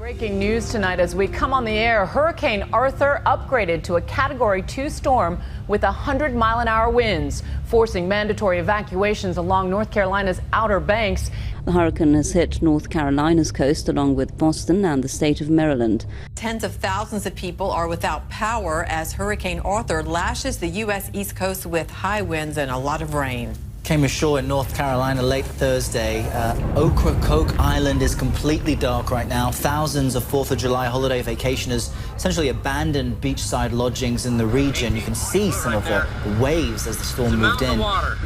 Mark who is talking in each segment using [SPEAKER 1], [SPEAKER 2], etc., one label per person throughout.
[SPEAKER 1] Breaking news tonight as we come on the air. Hurricane Arthur upgraded to a Category 2 storm with 100-mile-an-hour winds, forcing mandatory evacuations along North Carolina's Outer Banks.
[SPEAKER 2] The hurricane has hit North Carolina's coast along with Boston and the state of Maryland.
[SPEAKER 3] Tens of thousands of people are without power as Hurricane Arthur lashes the U.S. East Coast with high winds and a lot of rain.
[SPEAKER 4] Came ashore in North Carolina late Thursday. Ocracoke Island is completely dark right now. Thousands of 4th of July holiday vacationers essentially abandoned beachside lodgings in the region. You can see some of the waves as the storm moved in.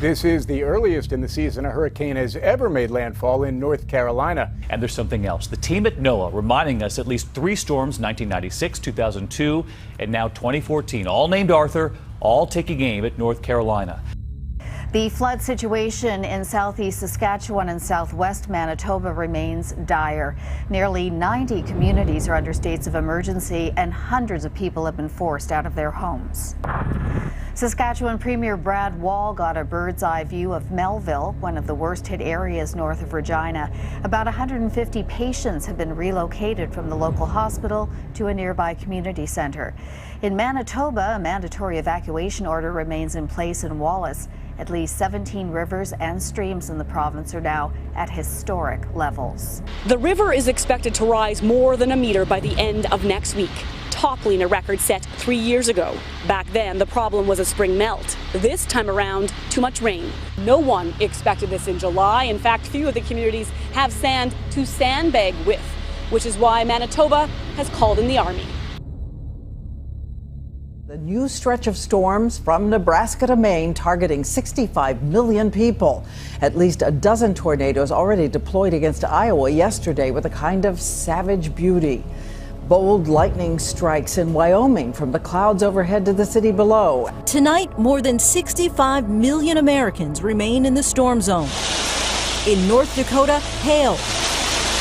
[SPEAKER 5] This is the earliest in the season a hurricane has ever made landfall in North Carolina.
[SPEAKER 6] And there's something else. The team at NOAA reminding us at least 3 storms, 1996, 2002, and now 2014, all named Arthur, all taking aim at North Carolina.
[SPEAKER 7] The flood situation in southeast Saskatchewan and southwest Manitoba remains dire. Nearly 90 communities are under states of emergency and hundreds of people have been forced out of their homes. Saskatchewan Premier Brad Wall got a bird's eye view of Melville, one of the worst hit areas north of Regina. About 150 patients have been relocated from the local hospital to a nearby community center. In Manitoba, a mandatory evacuation order remains in place in Wallace. At least 17 rivers and streams in the province are now at historic levels.
[SPEAKER 8] The river is expected to rise more than a meter by the end of next week, toppling a record set 3 years ago. Back then, the problem was a spring melt. This time around, too much rain. No one expected this in July. In fact, few of the communities have sand to sandbag with, which is why Manitoba has called in the Army.
[SPEAKER 9] A new stretch of storms from Nebraska to Maine targeting 65 million people. At least a dozen tornadoes already deployed against Iowa yesterday with a kind of savage beauty. Bold lightning strikes in Wyoming from the clouds overhead to the city below.
[SPEAKER 10] Tonight, more than 65 million Americans remain in the storm zone. In North Dakota, hail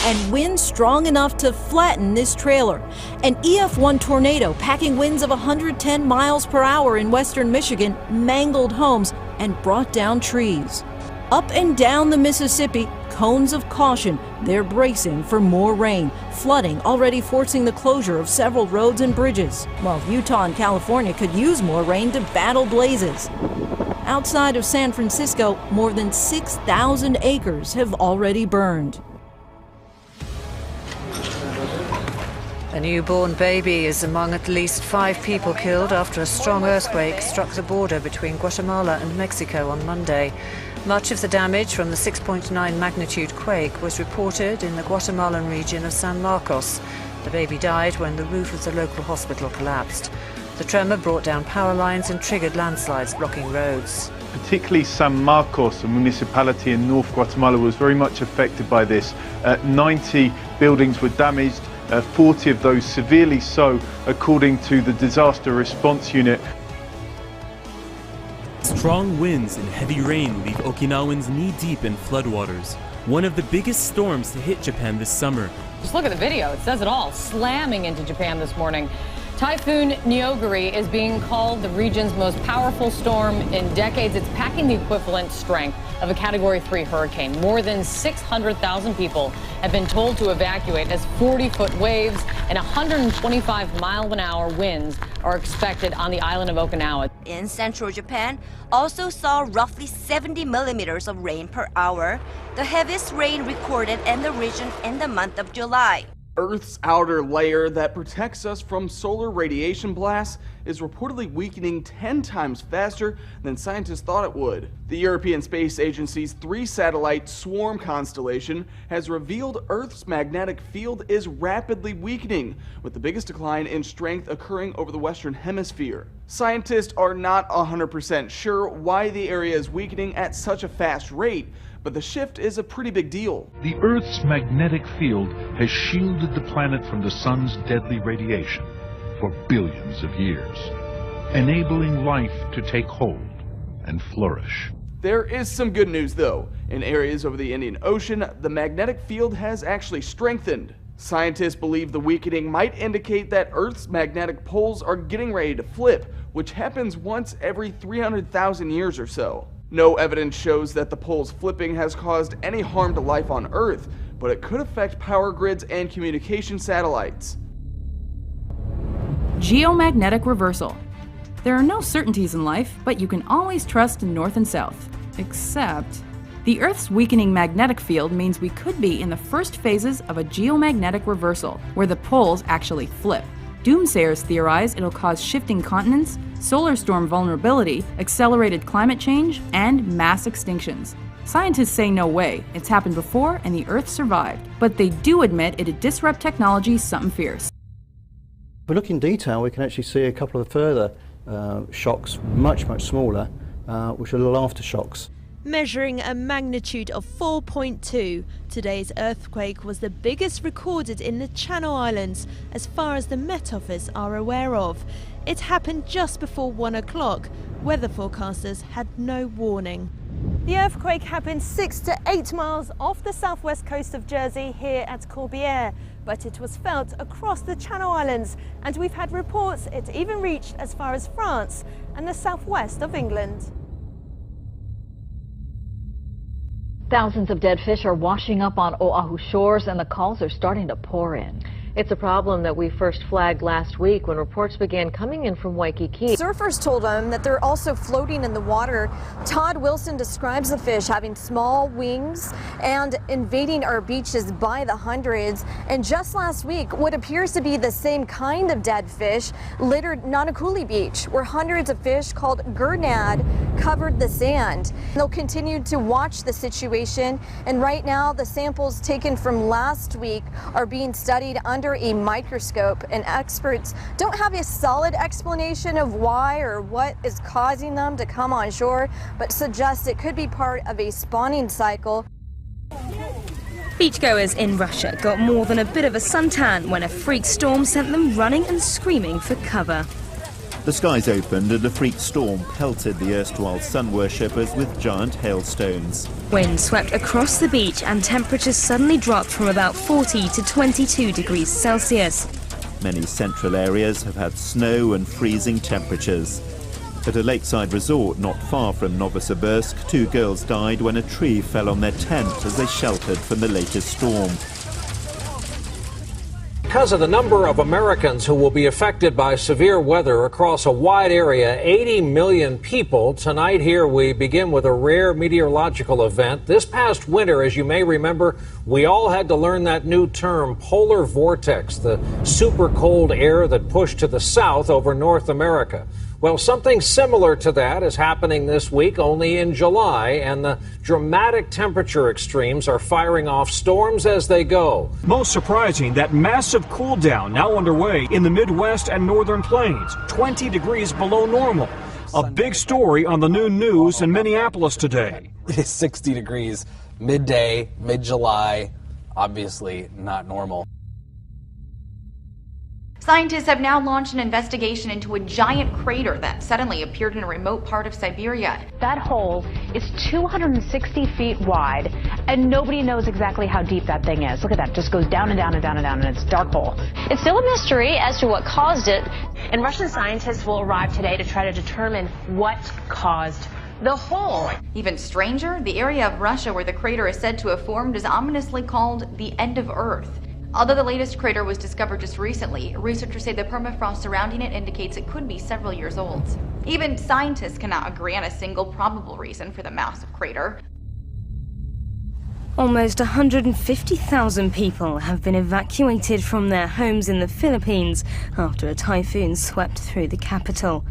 [SPEAKER 10] and winds strong enough to flatten this trailer. An EF1 tornado packing winds of 110 miles per hour in western Michigan mangled homes and brought down trees. Up and down the Mississippi, cones of caution. They're bracing for more rain. Flooding already forcing the closure of several roads and bridges, while Utah and California could use more rain to battle blazes. Outside of San Francisco, more than 6,000 acres have already burned.
[SPEAKER 11] A newborn baby is among at least 5 people killed after a strong earthquake struck the border between Guatemala and Mexico on Monday. Much of the damage from the 6.9 magnitude quake was reported in the Guatemalan region of San Marcos. The baby died when the roof of the local hospital collapsed. The tremor brought down power lines and triggered landslides blocking roads.
[SPEAKER 12] Particularly San Marcos, a municipality in North Guatemala, was very much affected by this. 90 buildings were damaged. 40 of those severely so, according to the disaster response unit.
[SPEAKER 13] Strong winds and heavy rain leave Okinawans knee-deep in floodwaters. One of the biggest storms to hit Japan this summer.
[SPEAKER 14] Just look at the video, it says it all, slamming into Japan this morning. Typhoon Neoguri is being called the region's most powerful storm in decades. It's packing the equivalent strength of a Category 3 hurricane. More than 600,000 people have been told to evacuate as 40-foot waves and 125-mile-an-hour winds are expected on the island of Okinawa.
[SPEAKER 15] In central Japan, also saw roughly 70 millimeters of rain per hour, the heaviest rain recorded in the region in the month of July.
[SPEAKER 16] Earth's outer layer that protects us from solar radiation blasts is reportedly weakening 10 times faster than scientists thought it would. The European Space Agency's 3-satellite Swarm constellation has revealed Earth's magnetic field is rapidly weakening, with the biggest decline in strength occurring over the Western Hemisphere. Scientists are not 100% sure why the area is weakening at such a fast rate, but the shift is a pretty big deal.
[SPEAKER 17] The Earth's magnetic field has shielded the planet from the sun's deadly radiation for billions of years, enabling life to take hold and flourish.
[SPEAKER 16] There is some good news though. In areas over the Indian Ocean, the magnetic field has actually strengthened. Scientists believe the weakening might indicate that Earth's magnetic poles are getting ready to flip, which happens once every 300,000 years or so. No evidence shows that the poles flipping has caused any harm to life on Earth, but it could affect power grids and communication satellites.
[SPEAKER 18] Geomagnetic reversal. There are no certainties in life, but you can always trust in north and south. Except, the Earth's weakening magnetic field means we could be in the first phases of a geomagnetic reversal, where the poles actually flip. Doomsayers theorize it'll cause shifting continents, solar storm vulnerability, accelerated climate change, and mass extinctions. Scientists say no way, it's happened before and the Earth survived, but they do admit it'd disrupt technology something fierce.
[SPEAKER 19] If we look in detail, we can actually see a couple of further shocks, much smaller, which are little aftershocks.
[SPEAKER 20] Measuring a magnitude of 4.2, today's earthquake was the biggest recorded in the Channel Islands, as far as the Met Office are aware of. It happened just before 1 o'clock. Weather forecasters had no warning.
[SPEAKER 21] The earthquake happened 6 to 8 miles off the southwest coast of Jersey here at Corbière, but it was felt across the Channel Islands, and we've had reports it even reached as far as France and the southwest of England.
[SPEAKER 22] Thousands of dead fish are washing up on Oahu shores, and the calls are starting to pour in. It's a problem that we first flagged last week when reports began coming in from Waikiki.
[SPEAKER 21] Surfers told them that they're also floating in the water. Todd Wilson describes the fish having small wings and invading our beaches by the hundreds. And just last week, what appears to be the same kind of dead fish littered Nanakuli Beach, where hundreds of fish called gurnad covered the sand. They'll continue to watch the situation, and right now the samples taken from last week are being studied under a microscope, and experts don't have a solid explanation of why or what is causing them to come on shore, but suggest it could be part of a spawning cycle.
[SPEAKER 23] Beachgoers in Russia got more than a bit of a suntan when a freak storm sent them running and screaming for cover.
[SPEAKER 24] The skies opened and a freak storm pelted the erstwhile sun worshippers with giant hailstones.
[SPEAKER 23] Wind swept across the beach and temperatures suddenly dropped from about 40 to 22 degrees Celsius.
[SPEAKER 24] Many central areas have had snow and freezing temperatures. At a lakeside resort not far from Novosibirsk, 2 girls died when a tree fell on their tent as they sheltered from the latest storm.
[SPEAKER 25] Because of the number of Americans who will be affected by severe weather across a wide area, 80 million people, tonight here we begin with a rare meteorological event. This past winter, as you may remember, we all had to learn that new term, polar vortex, the super cold air that pushed to the south over North America. Well, something similar to that is happening this week, only in July, and the dramatic temperature extremes are firing off storms as they go.
[SPEAKER 26] Most surprising, that massive cool down now underway in the Midwest and Northern Plains, 20 degrees below normal. A big story on the noon news in Minneapolis today.
[SPEAKER 27] It is 60 degrees midday, mid-July, obviously not normal.
[SPEAKER 28] Scientists have now launched an investigation into a giant crater that suddenly appeared in a remote part of Siberia.
[SPEAKER 29] That hole is 260 feet wide, and nobody knows exactly how deep that thing is. Look at that, it just goes down and down and down and down, and it's a dark hole.
[SPEAKER 30] It's still a mystery as to what caused it.
[SPEAKER 29] And Russian scientists will arrive today to try to determine what caused the hole.
[SPEAKER 28] Even stranger, the area of Russia where the crater is said to have formed is ominously called the end of Earth. Although the latest crater was discovered just recently, researchers say the permafrost surrounding it indicates it could be several years old. Even scientists cannot agree on a single probable reason for the massive crater.
[SPEAKER 23] Almost 150,000 people have been evacuated from their homes in the Philippines after a typhoon swept through the capital.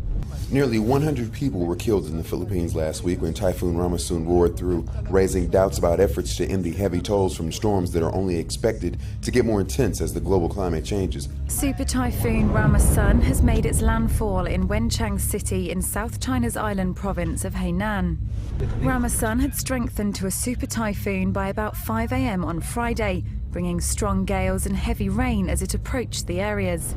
[SPEAKER 31] Nearly 100 people were killed in the Philippines last week when Typhoon Ramasun roared through, raising doubts about efforts to end the heavy tolls from storms that are only expected to get more intense as the global climate changes.
[SPEAKER 32] Super Typhoon Ramasun has made its landfall in Wenchang City in South China's island province of Hainan. Ramasun had strengthened to a super typhoon by about 5 a.m. on Friday, bringing strong gales and heavy rain as it approached the areas.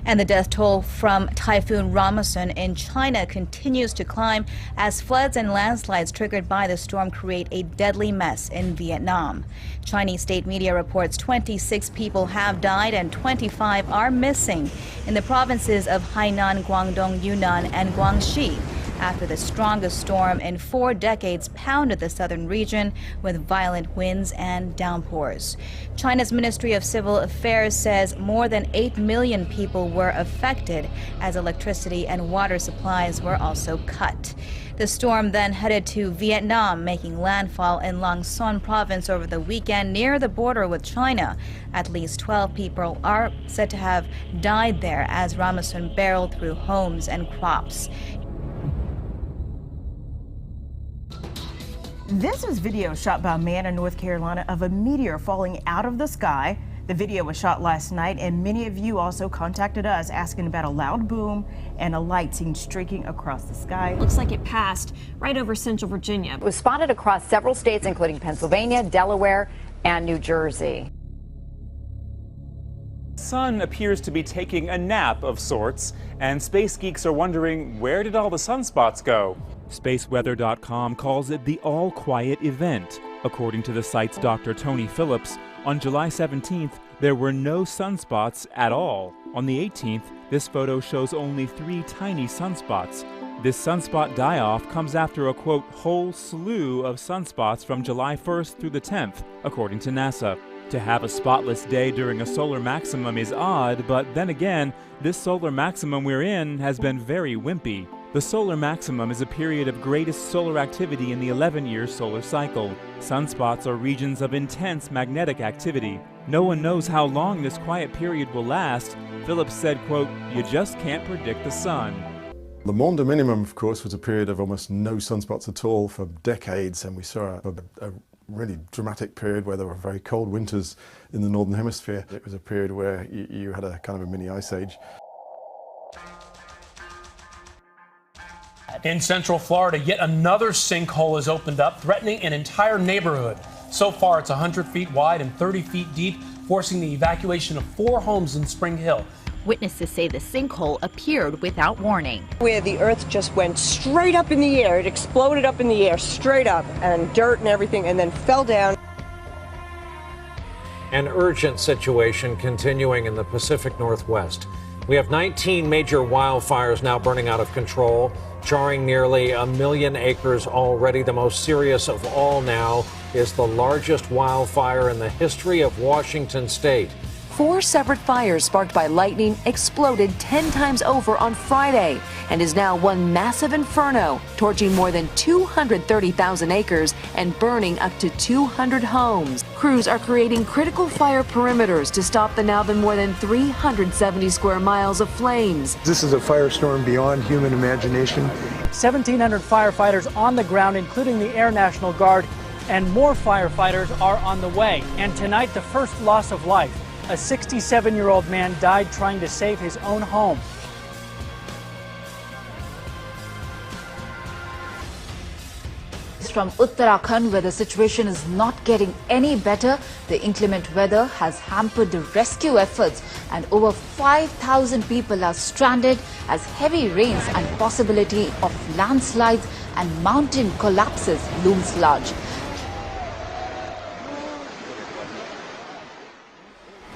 [SPEAKER 33] And the death toll from Typhoon Ramasun in China continues to climb as floods and landslides triggered by the storm create a deadly mess in Vietnam. Chinese state media reports 26 people have died and 25 are missing in the provinces of Hainan, Guangdong, Yunnan, and Guangxi after the strongest storm in 4 decades pounded the southern region with violent winds and downpours. China's Ministry of Civil Affairs says more than 8 million people were affected as electricity and water supplies were also cut. The storm then headed to Vietnam, making landfall in Long Son province over the weekend near the border with China. At least 12 people are said to have died there as Ramasun barreled through homes and crops.
[SPEAKER 1] This was video shot by a man in North Carolina of a meteor falling out of the sky. The video was shot last night, and many of you also contacted us asking about a loud boom and a light seen streaking across the sky.
[SPEAKER 2] Looks like it passed right over central Virginia.
[SPEAKER 3] It was spotted across several states, including Pennsylvania, Delaware, and New Jersey.
[SPEAKER 4] The sun appears to be taking a nap of sorts, and space geeks are wondering, where did all the sunspots go? Spaceweather.com calls it the all-quiet event. According to the site's Dr. Tony Phillips, on July 17th, there were no sunspots at all. On the 18th, this photo shows only 3 tiny sunspots. This sunspot die-off comes after a, quote, whole slew of sunspots from July 1st through the 10th, according to NASA. To have a spotless day during a solar maximum is odd, but then again, this solar maximum we're in has been very wimpy. The solar maximum is a period of greatest solar activity in the 11-year solar cycle. Sunspots are regions of intense magnetic activity. No one knows how long this quiet period will last. Phillips said, quote, you just can't predict the sun.
[SPEAKER 5] Le Monde Minimum, of course, was a period of almost no sunspots at all for decades, and we saw a really dramatic period where there were very cold winters in the Northern Hemisphere. It was a period where you had a kind of a mini ice age.
[SPEAKER 6] In Central Florida, yet another sinkhole has opened up, threatening an entire neighborhood. So far, it's 100 feet wide and 30 feet deep, forcing the evacuation of 4 homes in Spring Hill.
[SPEAKER 7] Witnesses say the sinkhole appeared without warning.
[SPEAKER 8] Where the earth just went straight up in the air. It exploded up in the air, straight up, and dirt and everything, and then fell down.
[SPEAKER 25] An urgent situation continuing in the Pacific Northwest. We have 19 major wildfires now burning out of control, charring nearly 1 million acres already. The most serious of all now is the largest wildfire in the history of Washington state.
[SPEAKER 9] 4 separate fires sparked by lightning exploded 10 times over on Friday and is now one massive inferno, torching more than 230,000 acres and burning up to 200 homes. Crews are creating critical fire perimeters to stop the now more than 370 square miles of flames.
[SPEAKER 10] This is a firestorm beyond human imagination.
[SPEAKER 11] 1,700 firefighters on the ground, including the Air National Guard, and more firefighters are on the way. And tonight, the first loss of life. A 67-year-old man died trying to save his own home.
[SPEAKER 12] From Uttarakhand, where the situation is not getting any better, the inclement weather has hampered the rescue efforts, and over 5,000 people are stranded as heavy rains and possibility of landslides and mountain collapses looms large.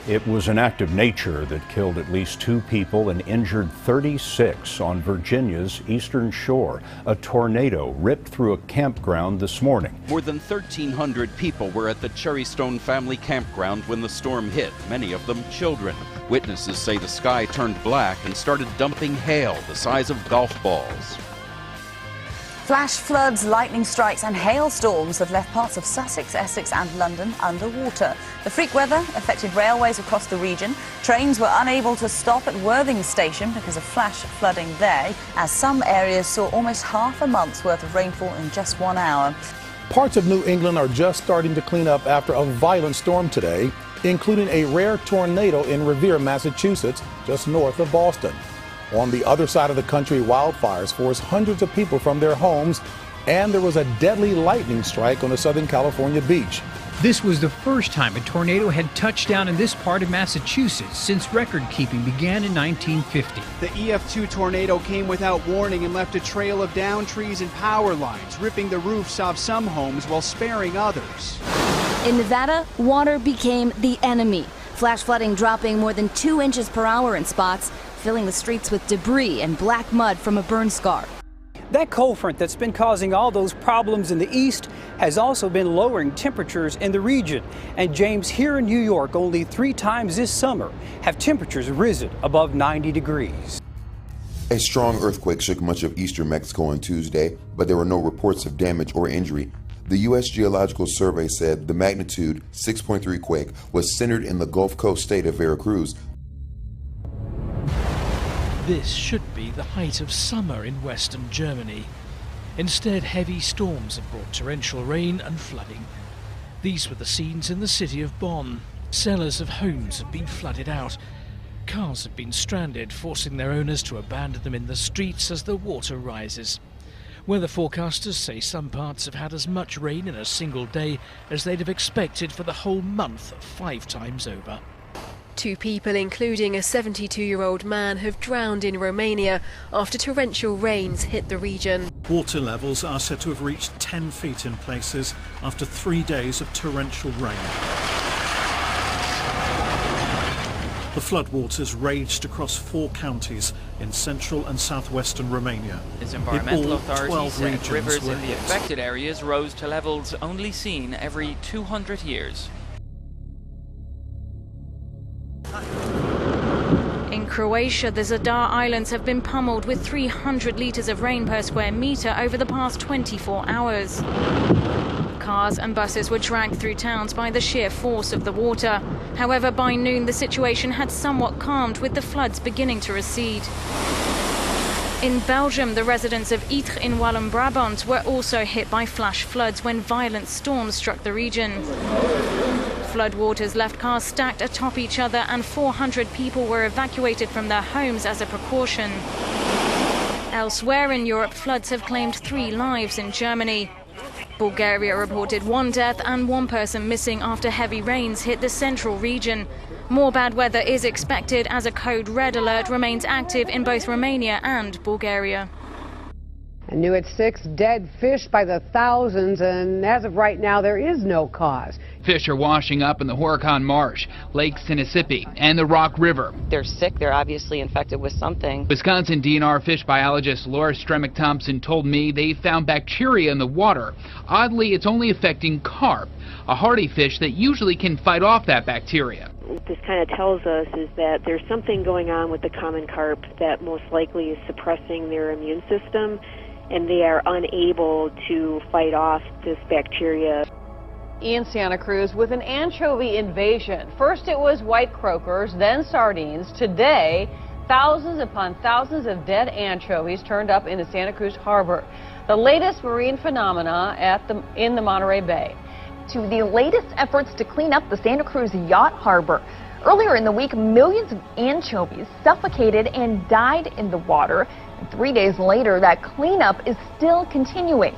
[SPEAKER 13] It was an act of nature that killed at least 2 people and injured 36 on Virginia's eastern shore. A tornado ripped through a campground this morning.
[SPEAKER 34] More than 1,300 people were at the Cherrystone family campground when the storm hit, many of them children. Witnesses say the sky turned black and started dumping hail the size of golf balls.
[SPEAKER 33] Flash floods, lightning strikes and hailstorms have left parts of Sussex, Essex and London underwater. The freak weather affected railways across the region. Trains were unable to stop at Worthing Station because of flash flooding there, as some areas saw almost half a month's worth of rainfall in just 1 hour.
[SPEAKER 35] Parts of New England are just starting to clean up after a violent storm today, including a rare tornado in Revere, Massachusetts, just north of Boston. On the other side of the country, wildfires forced hundreds of people from their homes, and there was a deadly lightning strike on a Southern California beach.
[SPEAKER 36] This was the first time a tornado had touched down in this part of Massachusetts since record-keeping began in 1950.
[SPEAKER 37] The EF2 tornado came without warning and left a trail of downed trees and power lines, ripping the roofs off some homes while sparing others.
[SPEAKER 33] In Nevada, water became the enemy. Flash flooding dropping more than 2 inches per hour in spots, filling the streets with debris and black mud from a burn scar.
[SPEAKER 11] That cold front that's been causing all those problems in the east has also been lowering temperatures in the region. And James, here in New York, only 3 times this summer have temperatures risen above 90 degrees.
[SPEAKER 14] A strong earthquake shook much of eastern Mexico on Tuesday, but there were no reports of damage or injury. The U.S. Geological Survey said the magnitude 6.3 quake was centered in the Gulf Coast state of Veracruz.
[SPEAKER 15] This should be the height of summer in western Germany. Instead, heavy storms have brought torrential rain and flooding. These were the scenes in the city of Bonn. Cellars of homes have been flooded out. Cars have been stranded, forcing their owners to abandon them in the streets as the water rises. Weather forecasters say some parts have had as much rain in a single day as they'd have expected for the whole month 5 times over.
[SPEAKER 16] 2 people, including a 72-year-old man, have drowned in Romania after torrential rains hit the region.
[SPEAKER 17] Water levels are said to have reached 10 feet in places after 3 days of torrential rain. The floodwaters raged across 4 counties in central and southwestern Romania.
[SPEAKER 18] As environmental authorities said, rivers in the
[SPEAKER 17] hit.
[SPEAKER 18] affected areas rose to levels only seen every 200 years.
[SPEAKER 32] In Croatia, the Zadar Islands have been pummeled with 300 litres of rain per square metre over the past 24 hours. Cars and buses were dragged through towns by the sheer force of the water. However, by noon, the situation had somewhat calmed, with the floods beginning to recede. In Belgium, the residents of Ytre in Walloon-Brabant were also hit by flash floods when violent storms struck the region. Floodwaters left cars stacked atop each other, and 400 people were evacuated from their homes as a precaution. Elsewhere in Europe, floods have claimed 3 lives in Germany. Bulgaria reported 1 death and 1 person missing after heavy rains hit the central region. More bad weather is expected as a code red alert remains active in both Romania and Bulgaria.
[SPEAKER 19] And new at 6, dead fish by the thousands, and as of right now, there is no cause.
[SPEAKER 20] Fish are washing up in the Horicon Marsh, Lake Sinisippi, and the Rock River.
[SPEAKER 21] They're sick. They're obviously infected with something.
[SPEAKER 20] Wisconsin DNR fish biologist Laura Stremick-Thompson told me they found bacteria in the water. Oddly, it's only affecting carp, a hardy fish that usually can fight off that bacteria.
[SPEAKER 22] What this kind of tells us is that there's something going on with the common carp that most likely is suppressing their immune system, and they are unable to fight off this bacteria.
[SPEAKER 23] In Santa Cruz with an anchovy invasion. First it was white croakers, then sardines. Today, thousands upon thousands of dead anchovies turned up in the Santa Cruz harbor. The latest marine phenomena in the Monterey Bay.
[SPEAKER 24] To the latest efforts to clean up the Santa Cruz yacht harbor. Earlier in the week, millions of anchovies suffocated and died in the water. And 3 days later, that cleanup is still continuing.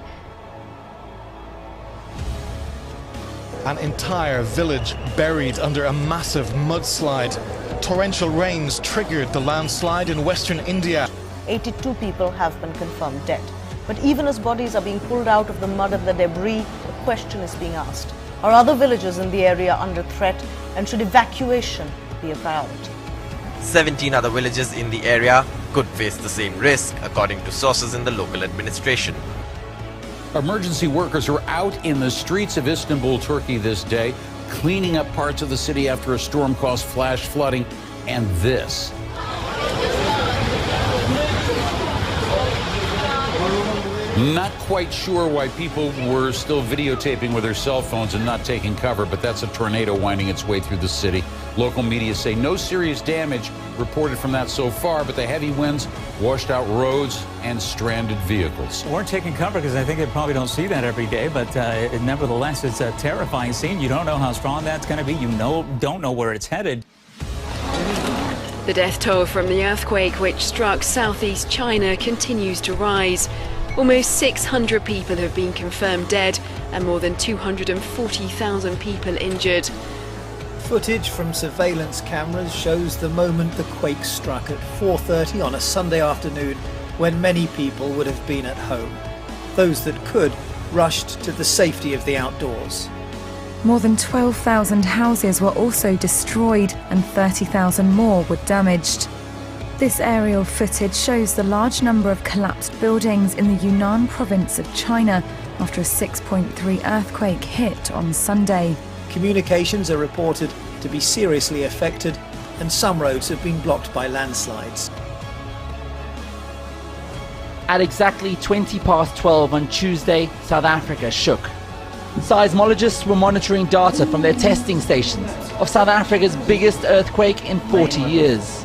[SPEAKER 26] An entire village buried under a massive mudslide. Torrential rains triggered the landslide in western India.
[SPEAKER 27] 82 people have been confirmed dead. But even as bodies are being pulled out of the mud and the debris, the question is being asked: are other villages in the area under threat, and should evacuation be a priority?
[SPEAKER 28] 17 other villages in the area could face the same risk, according to sources in the local administration.
[SPEAKER 29] Emergency workers are out in the streets of Istanbul, Turkey this day, cleaning up parts of the city after a storm caused flash flooding. And this. Not quite sure why people were still videotaping with their cell phones and not taking cover, but that's a tornado winding its way through the city. Local media say no serious damage reported from that so far, but the heavy winds washed out roads and stranded vehicles.
[SPEAKER 30] We're taking cover because I think they probably don't see that every day, but nevertheless, it's a terrifying scene. You don't know how strong that's going to be. You don't know where it's headed.
[SPEAKER 32] The death toll from the earthquake which struck southeast China continues to rise. Almost 600 people have been confirmed dead and more than 240,000 people injured.
[SPEAKER 31] Footage from surveillance cameras shows the moment the quake struck at 4:30 on a Sunday afternoon, when many people would have been at home. Those that could rushed to the safety of the outdoors.
[SPEAKER 32] More than 12,000 houses were also destroyed and 30,000 more were damaged. This aerial footage shows the large number of collapsed buildings in the Yunnan province of China after a 6.3 earthquake hit on Sunday.
[SPEAKER 31] Communications are reported to be seriously affected, and some roads have been blocked by landslides.
[SPEAKER 1] At exactly 12 on Tuesday, South Africa shook. Seismologists were monitoring data from their testing stations of South Africa's biggest earthquake in 40 years.